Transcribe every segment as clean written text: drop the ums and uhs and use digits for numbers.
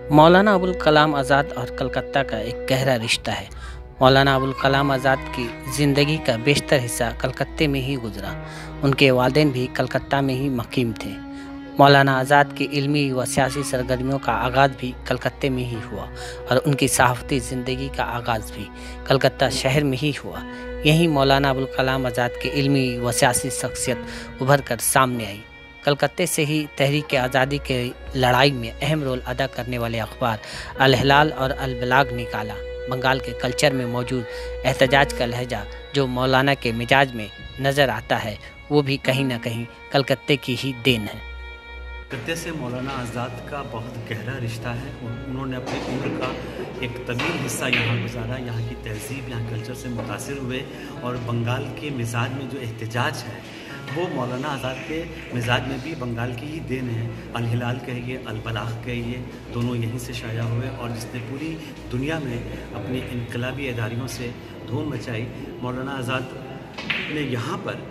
मौलाना अबुल कलाम आज़ाद और कलकत्ता का एक गहरा रिश्ता है। मौलाना अबुल कलाम आज़ाद की ज़िंदगी का बेशतर हिस्सा कलकत्ते में ही गुजरा। उनके वालिदैन भी कलकत्ता में ही मुक़ीम थे। मौलाना आज़ाद की इल्मी व सियासी सरगर्मियों का आगाज़ भी कलकत्ते में ही हुआ और उनकी सहाफ़ती ज़िंदगी का आगाज़ भी कलकत्ता शहर में ही हुआ। यहीं मौलाना अबुल कलाम आज़ाद की इल्मी व सियासी शख्सियत उभर कर सामने आई। कलकत्ते से ही तहरीक आज़ादी के लड़ाई में अहम रोल अदा करने वाले अखबार अल हिलाल और अल बलाग निकाला। बंगाल के कल्चर में मौजूद एहतजाज का लहजा जो मौलाना के मिजाज में नज़र आता है, वो भी कहीं ना कहीं कलकत्ते की ही देन है। कलकत्ते से मौलाना आज़ाद का बहुत गहरा रिश्ता है। उन्होंने अपनी उम्र का एक तवील हिस्सा यहाँ गुजारा। यहाँ की तहज़ीब, यहाँ कल्चर से मुतासिर हुए और बंगाल के मिजाज में जो एहतजाज है वो मौलाना आज़ाद के मिजाज में भी बंगाल की ही देन है। अल हिलाल कहिए, अल बलाग कहिए, दोनों यहीं से शाया हुए और जिसने पूरी दुनिया में अपनी इनकलाबी इदारियों से धूम मचाई। मौलाना आज़ाद ने यहाँ पर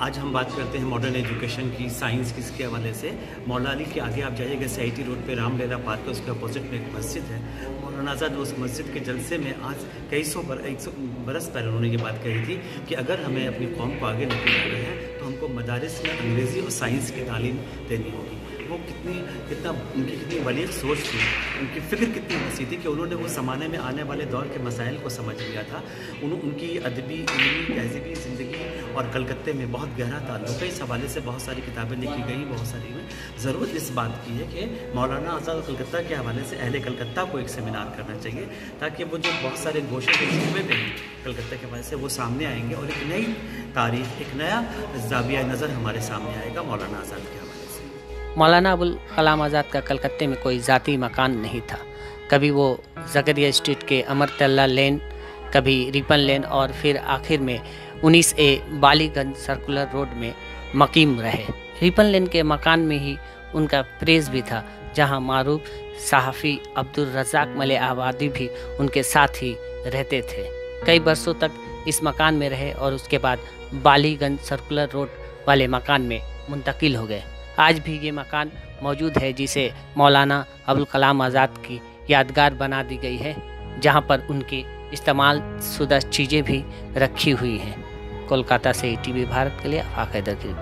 आज हम बात करते हैं मॉडर्न एजुकेशन की, साइंस की, इसके हवाले से। मौला अली के आगे आप जाइएगा, सीआईटी रोड पे रामलीला पार्क है, उसके अपोजिट में एक मस्जिद है। मौलाना आज़ाद उस मस्जिद के जलसे में आज 100 बरस पहले उन्होंने ये बात कही थी कि अगर हमें अपनी कौम को आगे लेके जाना है तो हमको मदारिस में अंग्रेज़ी और साइंस की तालीम देनी होगी। वो उनकी कितनी बलीग सोच थी, उनकी फ़िक्र कितनी वसी थी कि उन्होंने उस ज़माने में आने वाले दौर के मसाइल को समझ लिया था। उनकी अदबी, इल्मी, तहज़ीबी ज़िंदगी और कलकत्ते में बहुत गहरा ताल्लुक़ है। इस हवाले से बहुत सारी किताबें लिखी गई, बहुत सारी में ज़रूरत इस बात की है कि मौलाना आज़ाद कलकत्ता के हवाले से अहले कलकत्ता को एक सेमिनार करना चाहिए, ताकि वो जो बहुत सारे गोशे के शूबे पे हैं कलकत्ता के हवाले से वो सामने आएंगे और एक नई तारीख़, एक नया ज़ाविया नज़र हमारे सामने आएगा मौलाना आज़ाद के हवाले से। मौलाना अबुल कलाम आज़ाद का कलकत्ते में कोई ज़ाती मकान नहीं था। कभी वो ज़करिया स्ट्रीट के अमरतल्ला लेन, कभी रिपन लेन और फिर आखिर में 19A बालीगंज सर्कुलर रोड में मुक़ीम रहे। रिपन लेन के मकान में ही उनका प्रेस भी था, जहां मारूफ सहाफ़ी अब्दुल रज़ाक मले आबादी भी उनके साथ ही रहते थे। कई बरसों तक इस मकान में रहे और उसके बाद बालीगंज सर्कुलर रोड वाले मकान में मुंतकिल हो गए। आज भी ये मकान मौजूद है, जिसे मौलाना अबुल कलाम आज़ाद की यादगार बना दी गई है, जहाँ पर उनकी इस्तेमाल शुदा चीज़ें भी रखी हुई हैं। कोलकाता से टीवी भारत के लिए आकाश की